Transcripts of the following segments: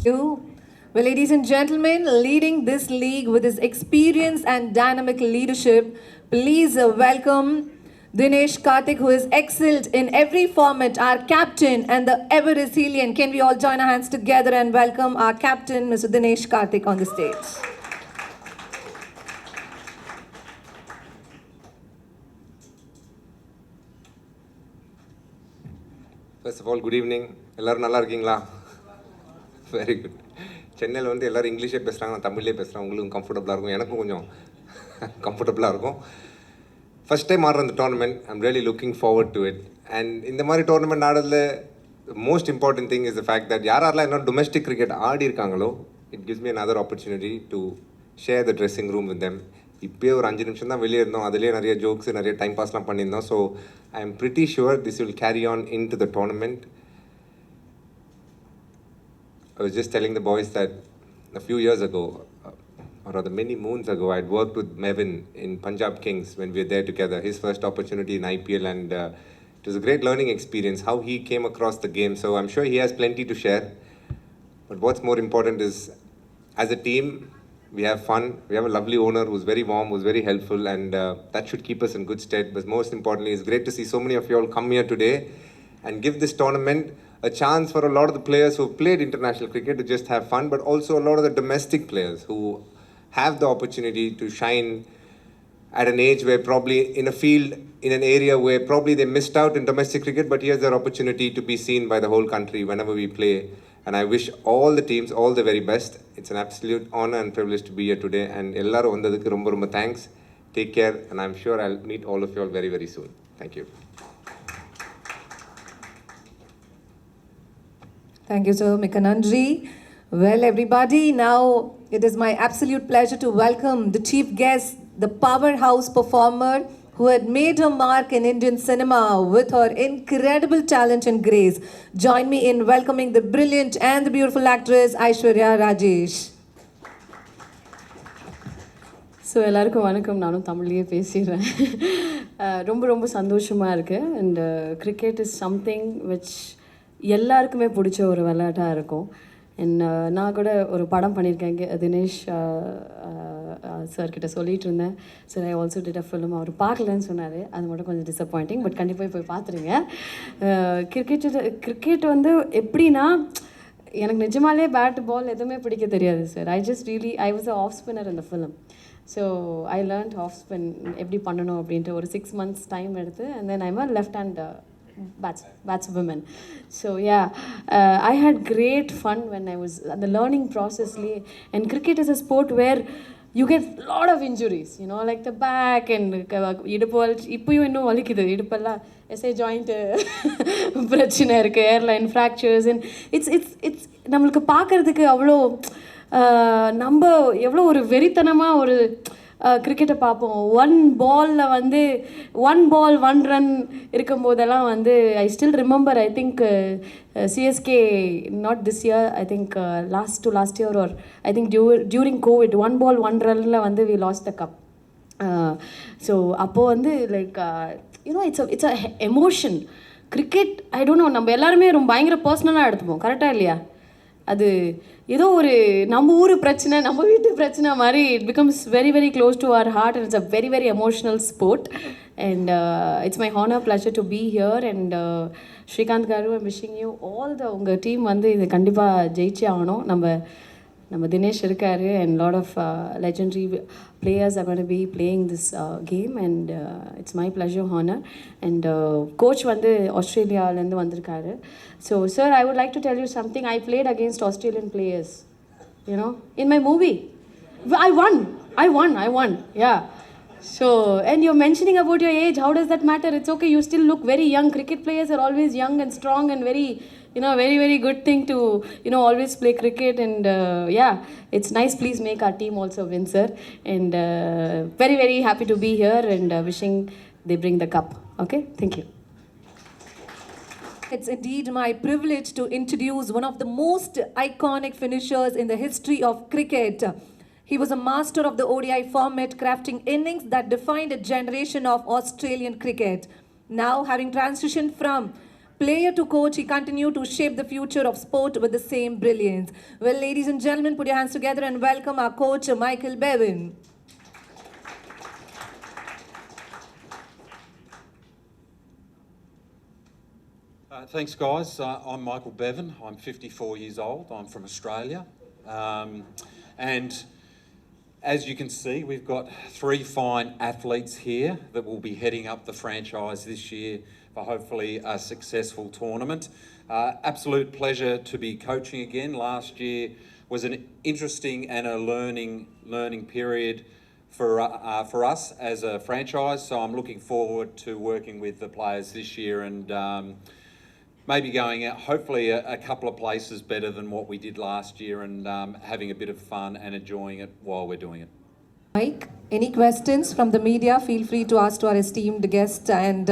you. Well, ladies and gentlemen, leading this league with his experience and dynamic leadership, please welcome Dinesh Karthik, who has excelled in every format, our captain and the ever resilient. Can we all join our hands together and welcome our captain, Mr. Dinesh Karthik, on the stage? First of all, good evening. எல்லாரும் நல்லா இருக்கீங்களா? Very good. சென்னையில் வந்து எல்லோரும் இங்கிலீஷே பேசுகிறாங்க, நான் தமிழ்லேயே பேசுகிறேன். உங்களுக்கும் கம்ஃபர்டபுளாக இருக்கும், எனக்கும் கொஞ்சம் கம்ஃபர்டபுளாக இருக்கும். ஃபஸ்ட் டைம் ஆடுற அந்த tournament, I'm really looking forward to it. And இந்த மாதிரி டோர்னமெண்ட் ஆடுறதுல most important thing is the fact that யாரெல்லாம் இன்னும் டொமஸ்டிக் கிரிக்கெட் ஆடி இருக்காங்களோ, it gives me another opportunity to share the dressing room with them. இப்போயே ஒரு 5 நிமிஷம் தான் வெளியே இருந்தோம், அதிலே நிறைய ஜோக்ஸ் நிறைய டைம் பாஸ்லாம் பண்ணியிருந்தோம். So I am pretty sure this will carry on in to the tournament. I was just telling the boys that a few years ago, or rather many moons ago, I'd worked with Mevin in Punjab Kings when we were there together. His first opportunity in IPL, and it was a great learning experience, how he came across the game. So I'm sure he has plenty to share. But what's more important is, as a team, we have fun. We have a lovely owner who's very warm, who's very helpful, and that should keep us in good stead. But most importantly, it's great to see so many of you all come here today and give this tournament a chance for a lot of the players who played international cricket to just have fun, but also a lot of the domestic players who have the opportunity to shine at an age where probably in a field, in an area where probably they missed out in domestic cricket, but here's their opportunity to be seen by the whole country whenever we play. And I wish all the teams all the very best. It's an absolute honor and privilege to be here today. And ellaru vandadukku romba romba thanks. Take care, and I'm sure I'll meet all of you all very, very soon. Thank you. Thank you, sir. Mika Nandri. Well, everybody, now it is my absolute pleasure to welcome the chief guest, the powerhouse performer who had made her mark in Indian cinema with her incredible talent and grace. Join me in welcoming the brilliant and the beautiful actress Aishwarya Rajesh. So எல்லாருக்கும் வணக்கம். நானும் தமிழ்லேயே பேசிடுறேன். ரொம்ப ரொம்ப சந்தோஷமாக இருக்குது. And cricket is something which எல்லாருக்குமே பிடிச்ச ஒரு விளையாட்டாக இருக்கும். அண்ட் நான் கூட ஒரு படம் பண்ணியிருக்கேன், தினேஷ் சார்கிட்ட சொல்லிகிட்டு இருந்தேன். Sir I also did a film. அவர் பார்க்கலன்னு சொன்னார், அது மட்டும் கொஞ்சம் டிசப்பாயிண்டிங். பட் கண்டிப்பாக போய் பார்த்துருங்க. கிரிக்கெட் வந்து எப்படின்னா, எனக்கு நிஜமாலே பேட் பால் எதுவுமே பிடிக்க தெரியாது sir. I was a off spinner இந்த film. So I learned off spin எப்படி பண்ணணும் அப்படின்ட்டு ஒரு 6 months டைம் எடுத்து, and then I'm a left hand batswoman. So yeah, I had great fun when I was at the learning process. And cricket is a sport where you get a lot of injuries, you know, like the back and idupal ippuyum innum valikudhu idupalla SA joint பிரச்சனை இருக்கு, airline fractures, and it's நம்மளுக்கு பார்க்கறதுக்கு அவ்வளோ நம்ம எவ்வளோ ஒரு வெறித்தனமாக ஒரு கிரிக்கெட்டை பார்ப்போம். 1 ball வந்து 1 ball 1 run இருக்கும்போதெல்லாம் வந்து I still remember, I think CSK not this year, I think last year or I think during COVID 1 ball 1 runல வந்து we lost the cup. So அப்போது வந்து like you know it's a emotion. Cricket I don't know, நம்ம எல்லாருமே ரொம்ப பயங்கர பர்சனலாக எடுத்துப்போம், கரெக்டாக இல்லையா? அது ஏதோ ஒரு நம்ம ஊர் பிரச்சனை, நம்ம வீட்டு பிரச்சனை மாதிரி it becomes very very close to our heart. And it's a very very emotional sport. And it's my honour pleasure to be here. And Srikanth garu, I'm wishing you all உங்கள் டீம் வந்து இது கண்டிப்பாக ஜெயிச்சே ஆகணும். நம்ம தினேஷ் இருக்கார், and lot of legendary players are going to be playing this game. And it's my pleasure, honour. And coach வந்து ஆஸ்திரேலியாவிலேருந்து வந்திருக்காரு. So sir, I would like to tell you something. I played against Australian players, you know, in my movie. I won, yeah. So, and you're mentioning about your age, how does that matter? It's okay, you still look very young. Cricket players are always young and strong and very, you know, very very good thing to, you know, always play cricket. And yeah, it's nice. Please make our team also win, sir. And very very happy to be here, and wishing they bring the cup. Okay, thank you. It's indeed my privilege to introduce one of the most iconic finishers in the history of cricket. He was a master of the ODI format, crafting innings that defined a generation of Australian cricket. Now, having transitioned from Player to coach, he continued to shape the future of sport with the same brilliance. Well, ladies and gentlemen, put your hands together and welcome our coach, Michael Bevin. Thanks, guys. I'm Michael Bevan. I'm 54 years old. I'm from Australia. And as you can see, we've got 3 fine athletes here that will be heading up the franchise this year for hopefully a successful tournament. Absolute pleasure to be coaching again. Last year was an interesting and a learning period for us as a franchise. So I'm looking forward to working with the players this year and maybe going out, hopefully a couple of places better than what we did last year and having a bit of fun and enjoying it while we're doing it. Mike, any questions from the media? Feel free to ask to our esteemed guests and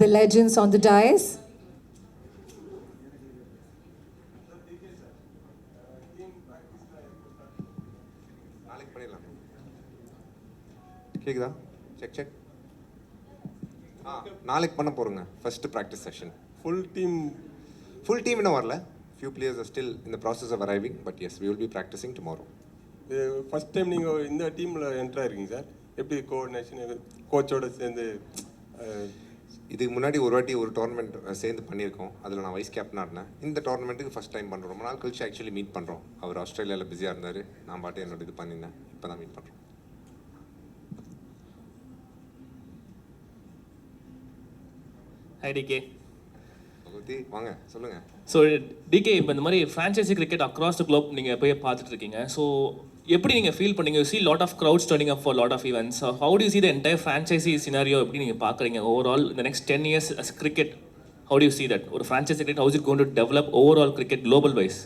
the legends on the dais. கேக்குதா check check நாளைக்கு பண்ண போறோங்க first practice session full team இன்னும் வரல. Few players are still in the process of arriving, but yes, we will be practicing tomorrow. First time நீங்கள் இந்த டீமில் enter ஆயிருக்கீங்க sir. எப்படி கோஆர்டினேஷன் கோச்சோட சேர்ந்து இதுக்கு முன்னாடி ஒரு வாட்டி ஒரு டோர்னமெண்ட் சேர்ந்து பண்ணியிருக்கோம். அதில் நான் வைஸ் கேப்டனாக இருந்தேன். இந்த டோர்னமெண்ட்டுக்கு ஃபஸ்ட் டைம் பண்ணுறோம். ரொம்ப நாள் கழிச்சு ஆக்சுவலி மீட் பண்ணுறோம். அவர் ஆஸ்திரேலியாவில் பிஸியாக இருந்தார். நான் பாட்டு என்னோட இது பண்ணியிருந்தேன். இப்போ தான் மீட் பண்ணுறோம். Hi DK. வாங்க சொல்லுங்கள். ஸோ டிகே, இப்போ இந்த மாதிரி franchise cricket across the globe நீங்கள் போய் பார்த்துட்டு இருக்கீங்க. ஸோ எப்படி நீங்கள் ஃபீல் பண்ணீங்க? You see lot of crowds turning up for lot of events. How do you see the entire franchise scenario எப்படி நீங்கள் பார்க்குறீங்க ஓவரால் இந்த next 10 years as cricket? How do you see that ஒரு franchise cricket how is it going to develop overall cricket global wise?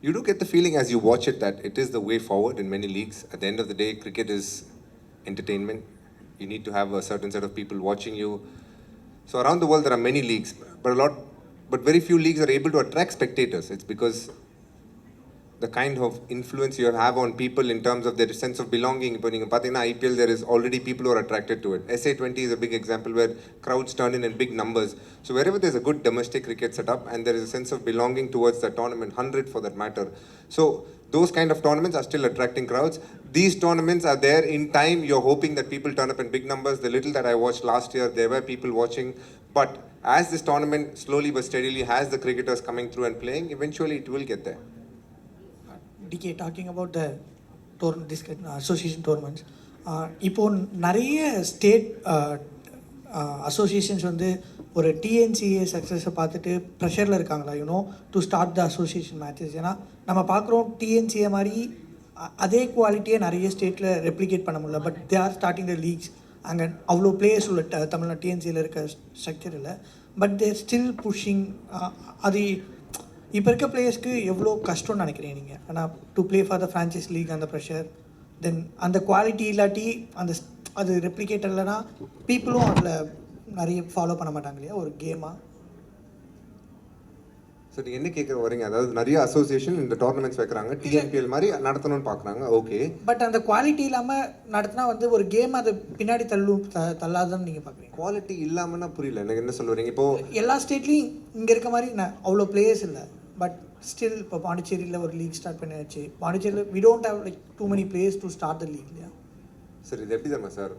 You do get the feeling as you watch it that it is the way forward in many leagues. At the end of the day, cricket is entertainment. You need to have a certain set of people watching you. So around the world there are many leagues, but very few leagues are able to attract spectators. It's because the kind of influence you have on people in terms of their sense of belonging. If you look at IPL, there is already people who are attracted to it. SA20 is a big example where crowds turn in big numbers. So wherever there's a good domestic cricket setup and there is a sense of belonging towards the tournament, 100 for that matter. So those kind of tournaments are still attracting crowds. These tournaments are there in time. You're hoping that people turn up in big numbers. The little that I watched last year, there were people watching. But as this tournament slowly but steadily has the cricketers coming through and playing, eventually it will get there. DK, talking about the association tournaments, இப்போ நிறைய state associations வந்து ஒரு TNCA சக்ஸஸை பார்த்துட்டு ப்ரெஷரில் இருக்காங்களா you know to start the association matches. ஏன்னா நம்ம பார்க்குறோம் டிஎன்சிஏ மாதிரி அதே குவாலிட்டியை நிறைய ஸ்டேட்டில் ரெப்ளிகேட் பண்ண முடியல. But they are starting the leagues. அங்கே அவ்வளோ பிளேயர்ஸ் உள்ள தமிழ்நாடு டிஎன்சியில் இருக்க ஸ்ட்ரக்சர் இல்லை. But they're still pushing. அது இப்போ இருக்க பிளேயர்ஸ்க்கு எவ்வளோ கஷ்டம்னு நினைக்கிறீங்க நீங்கள்? ஆனால் to play for the franchise league அந்த ப்ரெஷர், தென் அந்த குவாலிட்டி இல்லாட்டி அது ரெப்ளிகேட் இல்லைன்னா பீப்புளும் அதில் நிறைய ஃபாலோ பண்ண மாட்டாங்க இல்லையா ஒரு கேமாக? ஸோ நீங்கள் என்ன கேட்குற வரீங்க? அதாவது நிறைய அசோசியேஷன் இந்த டோர்னமெண்ட்ஸ் வைக்கிறாங்க, டிஎன்பிஎல் மாதிரி நடத்தணும்னு பார்க்குறாங்க. ஓகே, பட் அந்த குவாலிட்டி இல்லாமல் நடத்தினா வந்து ஒரு கேம் அது பின்னாடி தள்ளாதுன்னு நீங்கள் பார்க்குறீங்க. குவாலிட்டி இல்லாமல்னா புரியல எனக்கு என்ன சொல்ல வரீங்க? இப்போது எல்லா ஸ்டேட்லேயும் இங்கே இருக்க மாதிரி அவ்வளோ பிளேயர்ஸ் இல்லை. பட் ஸ்டில் இப்போ பாண்டிச்சேரியில் ஒரு லீக் ஸ்டார்ட் பண்ணியாச்சு. பாண்டிச்சேரியில் we don't have like too many players to start the league இல்லையா? சார் இது எப்படி தரமா சார்?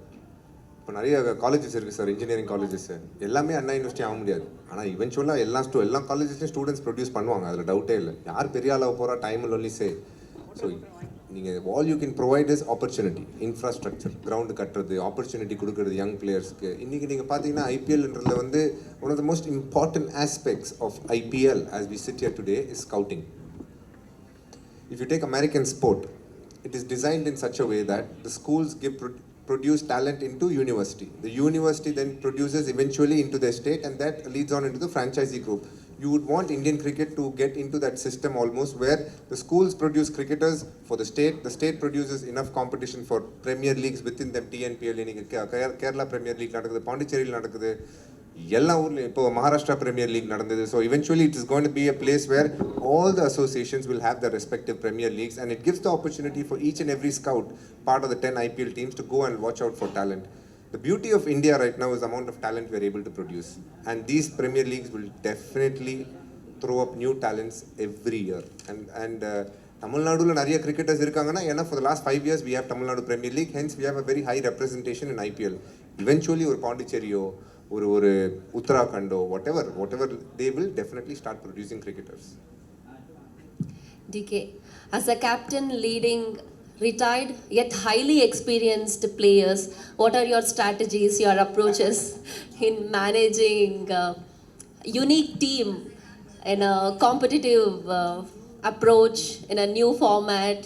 இப்போ நிறைய காலேஜஸ் இருக்குது சார், இன்ஜினியரிங் காலேஜஸ். எல்லாமே அண்ணா யூனிவர்சிட்டி ஆக முடியாது. ஆனால் இவென்ச்சுவலாக எல்லா காலேஜஸ்லையும் ஸ்டூடெண்ட்ஸ் ப்ரொடியூஸ் பண்ணுவாங்க, அதில் டவுட்டே இல்லை. யார் பெரிய ஆளாக போகிறா டைம் ஒன்லி சே. ஸோ நீங்கள் all you can provide is opportunity, infrastructure, ground கட்டுறது, ஆப்பர்ச்சுனிட்டி கொடுக்குறது யங் பிளேயர்ஸ்க்கு. இன்றைக்கி நீங்கள் பார்த்தீங்கன்னா ஐபிஎல்ன்றதுல வந்து one of the most important aspects of IPL as we sit here today is scouting. If you take American sport, it is designed in such a way that the schools produce talent into university. The university then produces eventually into their state, and that leads on into the franchisee group. You would want Indian cricket to get into that system almost where the schools produce cricketers for the state produces enough competition for premier leagues within them. TNPL, Kerala Premier League நடக்குது, பாண்டிச்சேரியில் நடக்குது, எல்லா ஊர்லையும் இப்போ Maharashtra premier league நடந்தது. So eventually it is going to be a place where all the associations will have their respective premier leagues, and it gives the opportunity for each and every scout, part of the 10 IPL teams, to go and watch out for talent. the beauty of India right now is the amount of talent we're able to produce. And these Premier Leagues will definitely throw up new talents every year. And Tamil Nadu நிறைய cricketers இருக்காங்கன்னா ஏன்னா for the last 5 years we have Tamil Nadu Premier League, hence we have a very high representation in IPL. Eventually ஒரு பாண்டிச்சேரியோ ஒரு உத்தராகண்டோ whatever they will definitely start producing cricketers. DK, as a captain leading retired yet highly experienced players, what are your strategies, your approaches in managing a unique team in a competitive approach in a new format?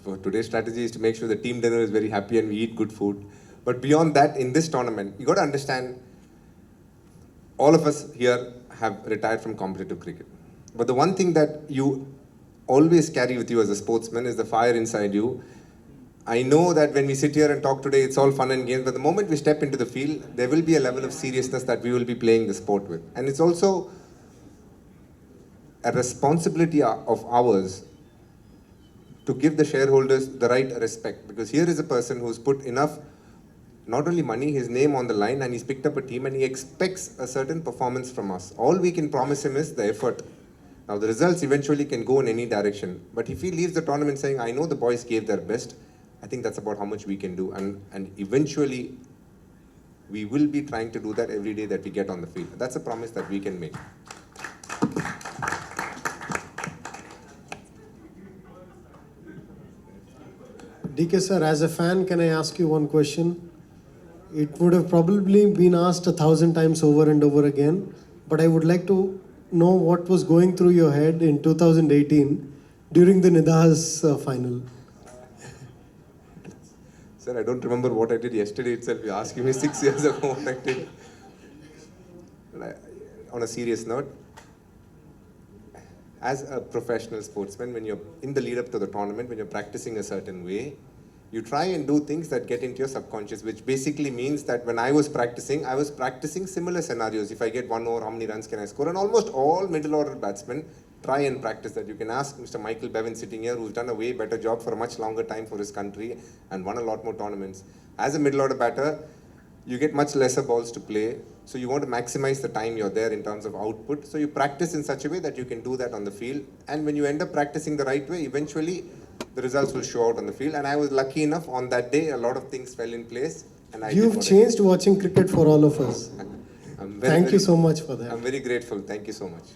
For today's strategy is to make sure the team dinner is very happy and we eat good food. But beyond that, in this tournament, you got to understand, all of us here have retired from competitive cricket. But the one thing that you always carry with you as a sportsman is the fire inside you. I know that when we sit here and talk today, it's all fun and games, but the moment we step into the field, there will be a level of seriousness that we will be playing the sport with. And it's also a responsibility of ours to give the shareholders the right respect. Because here is a person who's put enough, not only money, his name on the line, and he's picked up a team and he expects a certain performance from us. All we can promise him is the effort. Now the results eventually can go in any direction, but if he leaves the tournament saying, I know the boys gave their best, I think that's about how much we can do, and eventually we will be trying to do that every day that we get on the field. That's a promise that we can make. DK sir, as a fan, can I ask you one question? It would have probably been asked 1,000 times over and over again, but I would like to know what was going through your head in 2018 during the Nidahas final. Sir, I don't remember what I did yesterday itself. You're asking me 6 years ago what I did. On a serious note, as a professional sportsman, when you're in the lead up to the tournament, when you're practicing a certain way, you try and do things that get into your subconscious, which basically means that when I was practicing similar scenarios. If I get 1 over, how many runs can I score? And almost all middle order batsmen try and practice that. You can ask Mr. Michael Bevan sitting here, who's done a way better job for a much longer time for his country and won a lot more tournaments. As a middle order batter, you get much lesser balls to play, so you want to maximize the time you're there in terms of output. So you practice in such a way that you can do that on the field, and when you end up practicing the right way, eventually the results will show out on the field. And I was lucky enough on that day, a lot of things fell in place, and You've changed watching cricket for all of us. I'm Thank you so much for that. I'm very grateful. Thank you so much.